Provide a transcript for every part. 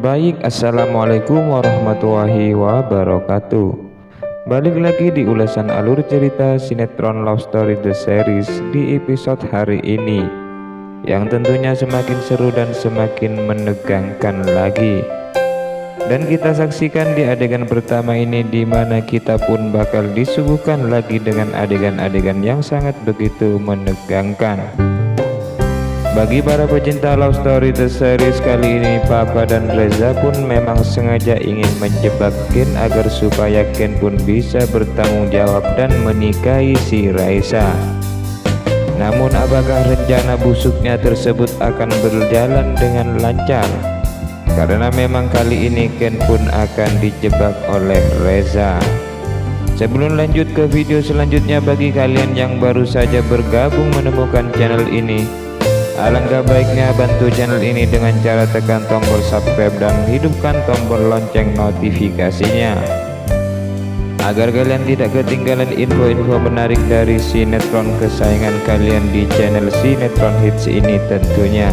Assalamualaikum warahmatullahi wabarakatuh. Balik lagi di ulasan alur cerita sinetron Love Story The Series di episode hari ini, yang tentunya semakin seru dan semakin menegangkan lagi. Dan kita saksikan di adegan pertama ini, di mana kita pun bakal disuguhkan lagi dengan adegan-adegan yang sangat begitu menegangkan. Bagi para pecinta Love Story The Series kali ini, Papa dan Reza pun memang sengaja ingin menjebak Ken agar supaya Ken pun bisa bertanggung jawab dan menikahi si Raisa. Namun apakah rencana busuknya tersebut akan berjalan dengan lancar? Karena memang kali ini Ken pun akan dijebak oleh Reza. Sebelum lanjut ke video selanjutnya, bagi kalian yang baru saja bergabung menemukan channel ini, alangkah baiknya bantu channel ini dengan cara tekan tombol subscribe dan hidupkan tombol lonceng notifikasinya, agar kalian tidak ketinggalan info-info menarik dari sinetron kesayangan kalian di channel Sinetron Hits ini tentunya.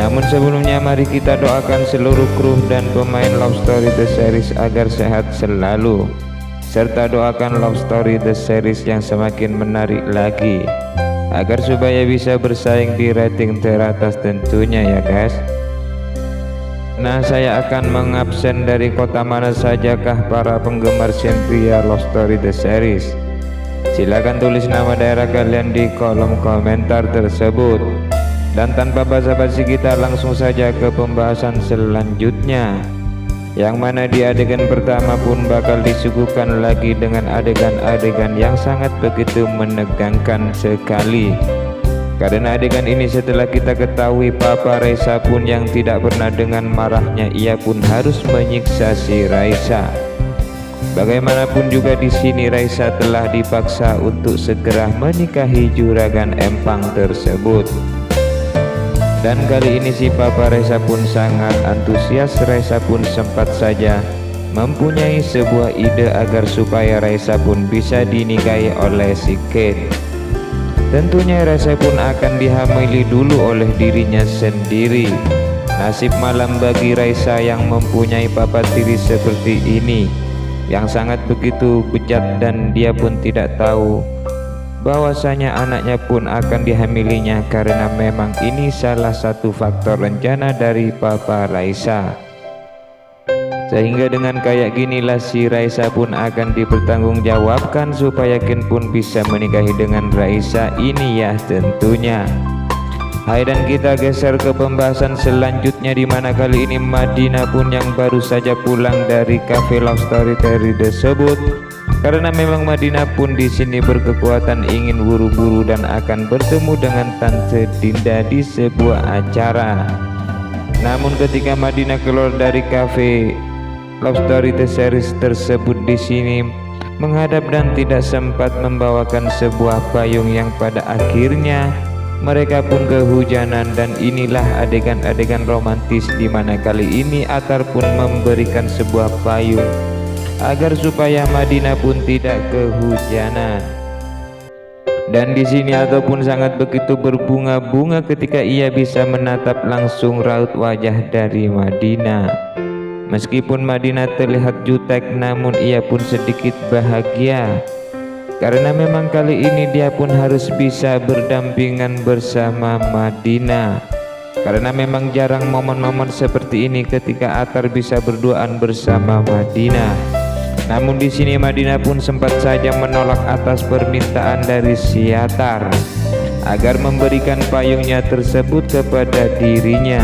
Namun sebelumnya, mari kita doakan seluruh kru dan pemain Love Story The Series agar sehat selalu, serta doakan Love Story The Series yang semakin menarik lagi, agar supaya bisa bersaing di rating teratas tentunya ya guys. Nah, saya akan mengabsen dari kota mana sajakah para penggemar Sentria Love Story The Series? Silahkan tulis nama daerah kalian di kolom komentar tersebut. Dan tanpa basa-basi, kita langsung saja ke pembahasan selanjutnya, yang mana di adegan pertama pun bakal disuguhkan lagi dengan adegan-adegan yang sangat begitu menegangkan sekali. Karena adegan ini setelah kita ketahui Papa Raisa pun yang tidak pernah dengan marahnya ia pun harus menyiksa si Raisa. Bagaimanapun juga di sini Raisa telah dipaksa untuk segera menikahi juragan Empang tersebut. Dan kali ini si Papa Raisa pun sangat antusias. Raisa pun sempat saja mempunyai sebuah ide agar supaya Raisa pun bisa dinikahi oleh si Ken. Tentunya Raisa pun akan dihamili dulu oleh dirinya sendiri. Nasib malam bagi Raisa yang mempunyai papa tiri seperti ini, yang sangat begitu bejat, dan dia pun tidak tahu bahwasanya anaknya pun akan dihamilinya, karena memang ini salah satu faktor rencana dari Papa Raisa. Sehingga dengan kayak ginilah si Raisa pun akan dipertanggungjawabkan supaya Ken pun bisa menikahi dengan Raisa ini ya tentunya. Hai, dan kita geser ke pembahasan selanjutnya, di mana kali ini Madina pun yang baru saja pulang dari cafe Love Story tersebut. Karena memang Madina pun di sini berkekuatan ingin buru-buru dan akan bertemu dengan Tante Dinda di sebuah acara. Namun ketika Madina keluar dari cafe Love Story The Series tersebut, di sini menghadap dan tidak sempat membawakan sebuah payung, yang pada akhirnya mereka pun kehujanan. Dan inilah adegan-adegan romantis di mana kali ini Atar pun memberikan sebuah payung agar supaya Madina pun tidak kehujanan. Dan di sini ataupun sangat begitu berbunga-bunga ketika ia bisa menatap langsung raut wajah dari Madina. Meskipun Madina terlihat jutek, namun ia pun sedikit bahagia, karena memang kali ini dia pun harus bisa berdampingan bersama Madina. Karena memang jarang momen-momen seperti ini ketika Atar bisa berduaan bersama Madina. Namun di sini Madina pun sempat saja menolak atas permintaan dari si Atar agar memberikan payungnya tersebut kepada dirinya.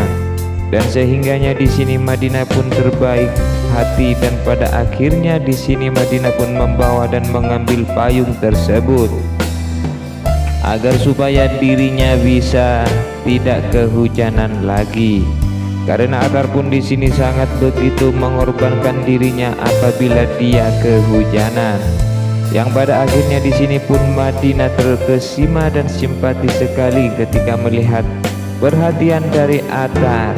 Dan sehingganya di sini Madina pun terbaik hati, dan pada akhirnya di sini Madina pun membawa dan mengambil payung tersebut agar supaya dirinya bisa tidak kehujanan lagi. Karena Atar pun di sini sangat begitu mengorbankan dirinya apabila dia kehujanan, yang pada akhirnya di sini pun Madina terkesima dan simpati sekali ketika melihat perhatian dari Atar.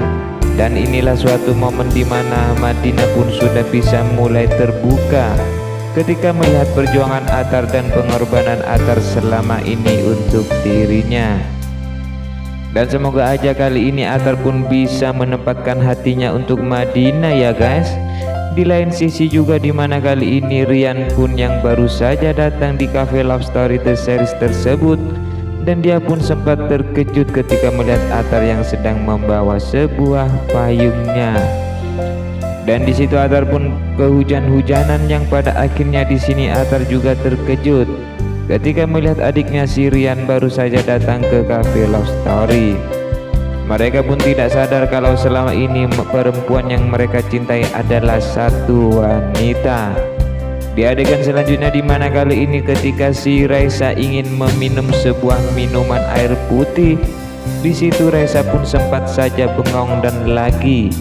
Dan inilah suatu momen di mana Madina pun sudah bisa mulai terbuka ketika melihat perjuangan Atar dan pengorbanan Atar selama ini untuk dirinya. Dan semoga aja kali ini Atar pun bisa menempatkan hatinya untuk Madinah ya guys. Di lain sisi juga dimana kali ini Rian pun yang baru saja datang di cafe Love Story The Series tersebut, dan dia pun sempat terkejut ketika melihat Atar yang sedang membawa sebuah payungnya. Dan di situ Atar pun kehujan-hujanan yang pada akhirnya di sini Atar juga terkejut ketika melihat adiknya si Rian baru saja datang ke cafe Love Story. Mereka pun tidak sadar kalau selama ini perempuan yang mereka cintai adalah satu wanita. Di adegan selanjutnya dimana kali ini ketika si Raisa ingin meminum sebuah minuman air putih, di situ Raisa pun sempat saja bengong dan lagi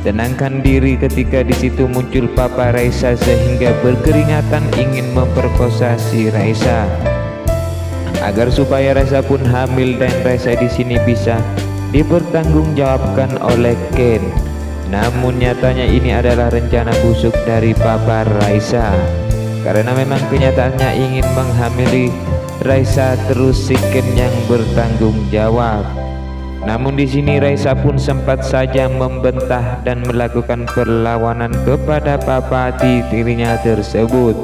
tenangkan diri ketika di situ muncul papa Raisa sehingga berkeringatan ingin memperkosa si Raisa agar supaya Raisa pun hamil dan Raisa di sini bisa dipertanggungjawabkan oleh Ken. Namun nyatanya ini adalah rencana busuk dari papa Raisa, karena memang kenyataannya ingin menghamili Raisa terus si Ken yang bertanggung jawab. Namun di sini Raisa pun sempat saja membantah dan melakukan perlawanan kepada papa tirinya tersebut,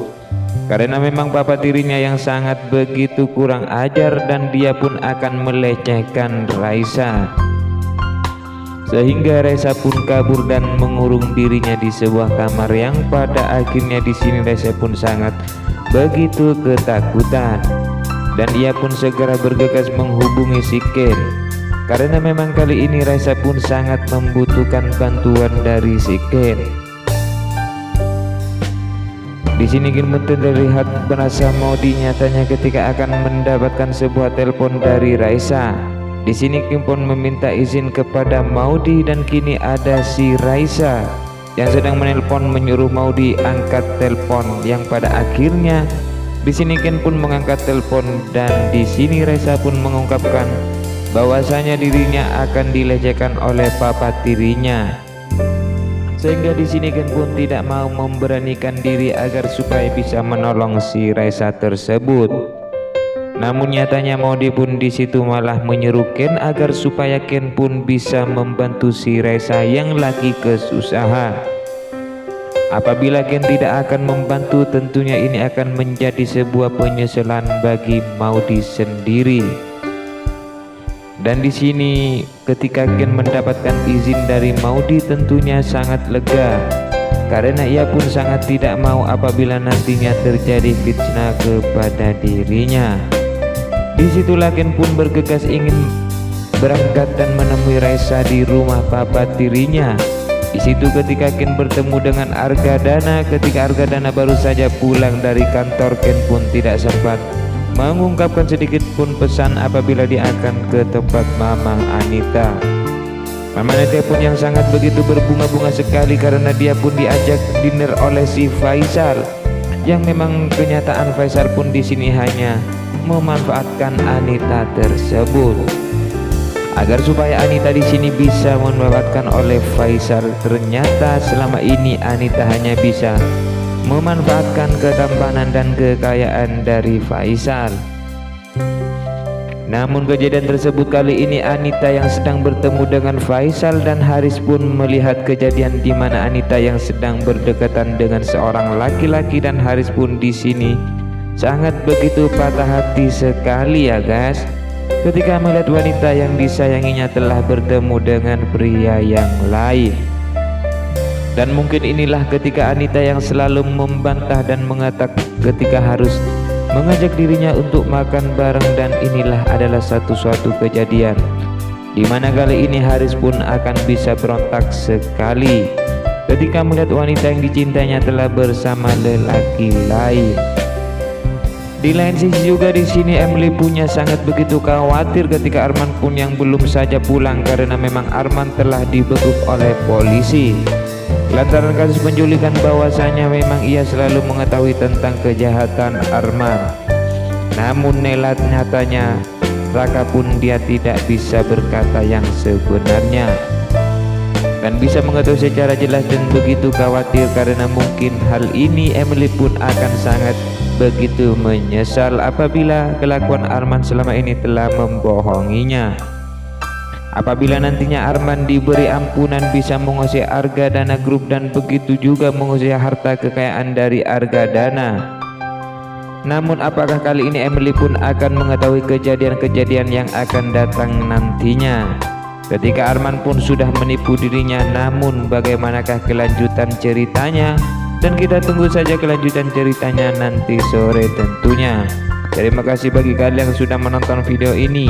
karena memang papa tirinya yang sangat begitu kurang ajar dan dia pun akan melecehkan Raisa. Sehingga Raisa pun kabur dan mengurung dirinya di sebuah kamar yang pada akhirnya di sini Raisa pun sangat begitu ketakutan, dan ia pun segera bergegas menghubungi si Ken. Karena memang kali ini Raisa pun sangat membutuhkan bantuan dari si Ken. Di sini Ken pun terlihat merasa Maudi nyatanya ketika akan mendapatkan sebuah telepon dari Raisa. Di sini Ken pun meminta izin kepada Maudi dan kini ada si Raisa yang sedang menelpon menyuruh Maudi angkat telepon, yang pada akhirnya di sini Ken pun mengangkat telepon dan di sini Raisa pun mengungkapkan bahwasanya dirinya akan dilecehkan oleh papa tirinya, sehingga di sini Ken pun tidak mau memberanikan diri agar supaya bisa menolong si Raisa tersebut. Namun nyatanya Maudi pun di situ malah menyuruh Ken agar supaya Ken pun bisa membantu si Raisa yang lagi kesusahan. Apabila Ken tidak akan membantu, tentunya ini akan menjadi sebuah penyesalan bagi Maudi sendiri. Dan di sini ketika Ken mendapatkan izin dari Maudi tentunya sangat lega, karena ia pun sangat tidak mau apabila nantinya terjadi fitnah kepada dirinya. Disitulah Ken pun bergegas ingin berangkat dan menemui Raisa di rumah papa tirinya. Di situ ketika Ken bertemu dengan Argadana, ketika Argadana baru saja pulang dari kantor, Ken pun tidak sempat mengungkapkan sedikit pun pesan apabila dia akan ke tempat Mamang Anita. Mamang Anita pun yang sangat begitu berbunga-bunga sekali karena dia pun diajak dinner oleh si Faisal, yang memang kenyataan Faisal pun di sini hanya memanfaatkan Anita tersebut agar supaya Anita di sini bisa memanfaatkan oleh Faisal. Ternyata selama ini Anita hanya bisa memanfaatkan ketampanan dan kekayaan dari Faisal. Namun kejadian tersebut kali ini Anita yang sedang bertemu dengan Faisal, dan Haris pun melihat kejadian di mana Anita yang sedang berdekatan dengan seorang laki-laki, dan Haris pun di sini sangat begitu patah hati sekali ya guys, ketika melihat wanita yang disayanginya telah bertemu dengan pria yang lain. Dan mungkin inilah ketika Anita yang selalu membantah dan mengatakan ketika harus mengajak dirinya untuk makan bareng, dan inilah adalah suatu kejadian di mana kali ini Haris pun akan bisa berontak sekali ketika melihat wanita yang dicintainya telah bersama lelaki lain. Di lain sisi juga di sini Emily punya sangat begitu khawatir ketika Arman pun yang belum saja pulang, karena memang Arman telah dibekuk oleh polisi lantaran kasus penculikan, bahwasanya memang ia selalu mengetahui tentang kejahatan Arman. Namun nyatanya Raka pun dia tidak bisa berkata yang sebenarnya dan bisa mengetahui secara jelas, dan begitu khawatir karena mungkin hal ini Emily pun akan sangat begitu menyesal apabila kelakuan Arman selama ini telah membohonginya. Apabila nantinya Arman diberi ampunan bisa menguasai Argadana Group dan begitu juga menguasai harta kekayaan dari Argadana. Namun apakah kali ini Emily pun akan mengetahui kejadian-kejadian yang akan datang nantinya? Ketika Arman pun sudah menipu dirinya, namun bagaimanakah kelanjutan ceritanya? Dan kita tunggu saja kelanjutan ceritanya nanti sore tentunya. Terima kasih bagi kalian yang sudah menonton video ini.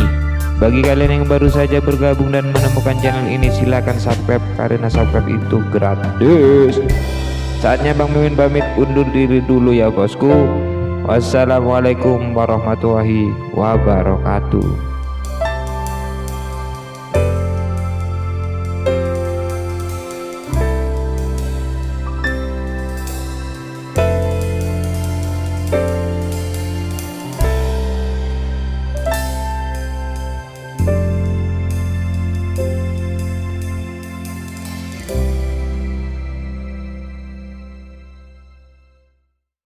Bagi kalian yang baru saja bergabung dan menemukan channel ini, silahkan subscribe karena subscribe itu gratis. Saatnya Bang Mimin pamit undur diri dulu ya bosku. Wassalamualaikum warahmatullahi wabarakatuh.